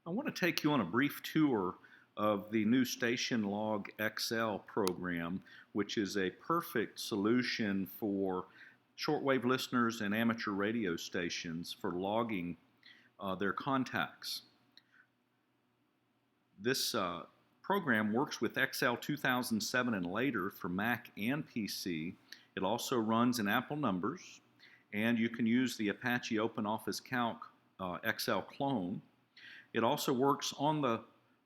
I want to take you on a brief tour of the new StationLogXL program, which is a perfect solution for shortwave listeners and amateur radio stations for logging their contacts. This program works with XL 2007 and later for Mac and PC. It also runs in Apple numbers, and you can use the Apache OpenOffice Calc XL clone. It also works on the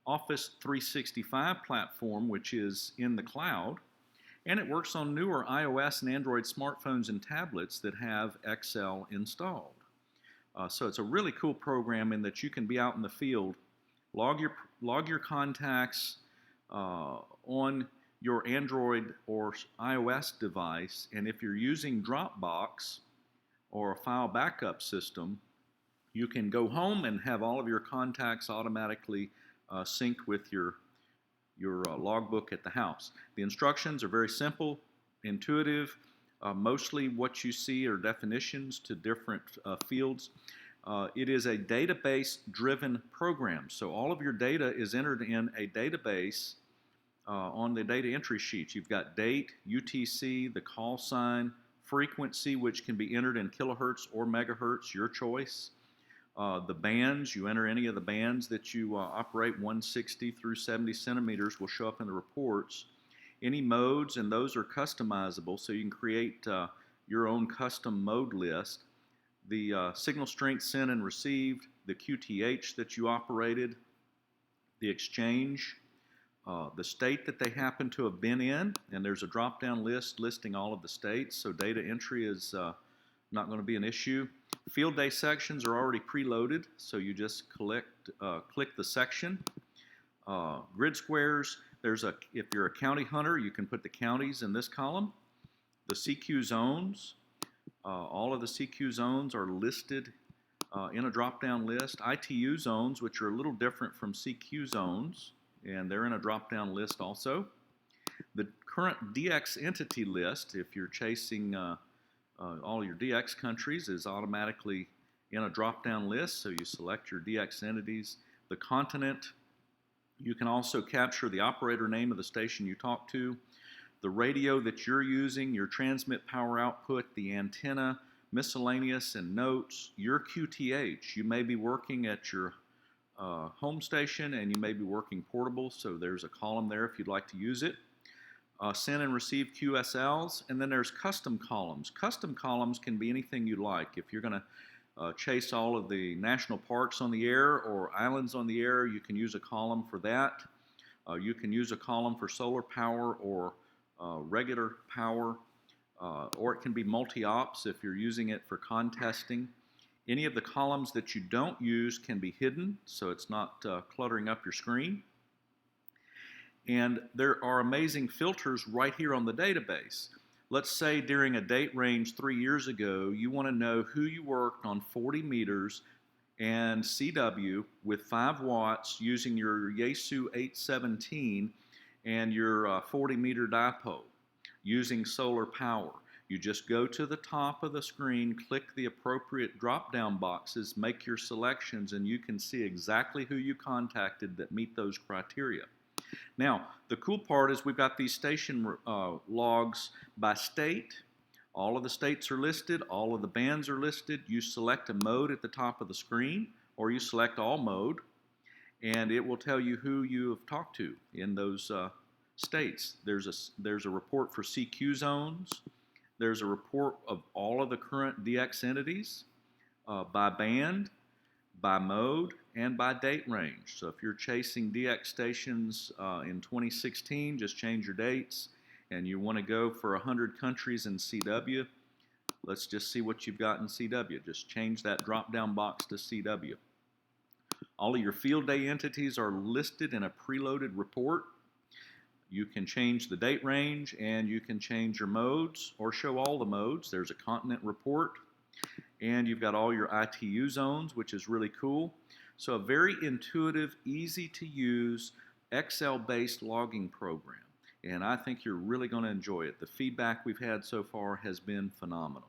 Office 365 platform, which is in the cloud, and it works on newer iOS and Android smartphones and tablets that have XL installed. So it's a really cool program in that you can be out in the field, log your contacts on your Android or iOS device, and if you're using Dropbox or a file backup system, you can go home and have all of your contacts automatically synced with your logbook at the house. The instructions are very simple, intuitive. Mostly what you see are definitions to different fields. It is a database-driven program, so all of your data is entered in a database on the data entry sheets. You've got date, UTC, the call sign, frequency, which can be entered in kilohertz or megahertz, your choice. The bands, you enter any of the bands that you operate, 160 through 70 centimeters will show up in the reports. Any modes, and those are customizable, so you can create your own custom mode list. The signal strength sent and received, the QTH that you operated, the exchange, the state that they happen to have been in, and there's a drop-down list listing all of the states, so data entry is not going to be an issue. Field day sections are already preloaded, so you just click the section. Grid squares, if you're a county hunter, you can put the counties in this column. The CQ zones, all of the CQ zones are listed in a drop-down list. ITU zones, which are a little different from CQ zones, and they're in a drop-down list also. The current DX entity list, if you're chasing all your DX countries, is automatically in a drop-down list, so you select your DX entities. The continent, you can also capture the operator name of the station you talk to, the radio that you're using, your transmit power output, the antenna, miscellaneous and notes, your QTH. You may be working at your home station and you may be working portable, so there's a column there if you'd like to use it. Send and receive QSLs, and then there's custom columns. Custom columns can be anything you like. If you're going to chase all of the national parks on the air or islands on the air, you can use a column for that. You can use a column for solar power or regular power, or it can be multi-ops if you're using it for contesting. Any of the columns that you don't use can be hidden, so it's not cluttering up your screen. And there are amazing filters right here on the database. Let's say during a date range 3 years ago, you want to know who you worked on 40 meters and CW with 5 watts using your Yaesu 817 and your 40 meter dipole using solar power. You just go to the top of the screen, click the appropriate drop-down boxes, make your selections, and you can see exactly who you contacted that meet those criteria. Now, the cool part is we've got these station logs by state. All of the states are listed. All of the bands are listed. You select a mode at the top of the screen, or you select all mode, and it will tell you who you have talked to in those states. There's a report for CQ zones. There's a report of all of the current DX entities by band, by mode, and by date range. So if you're chasing DX stations in 2016, just change your dates, and you want to go for 100 countries in CW, let's just see what you've got in CW. Just change that drop-down box to CW. All of your field day entities are listed in a preloaded report. You can change the date range, and you can change your modes or show all the modes. There's a continent report, and you've got all your ITU zones, which is really cool. So a very intuitive, easy to use, Excel-based logging program. And I think you're really going to enjoy it. The feedback we've had so far has been phenomenal.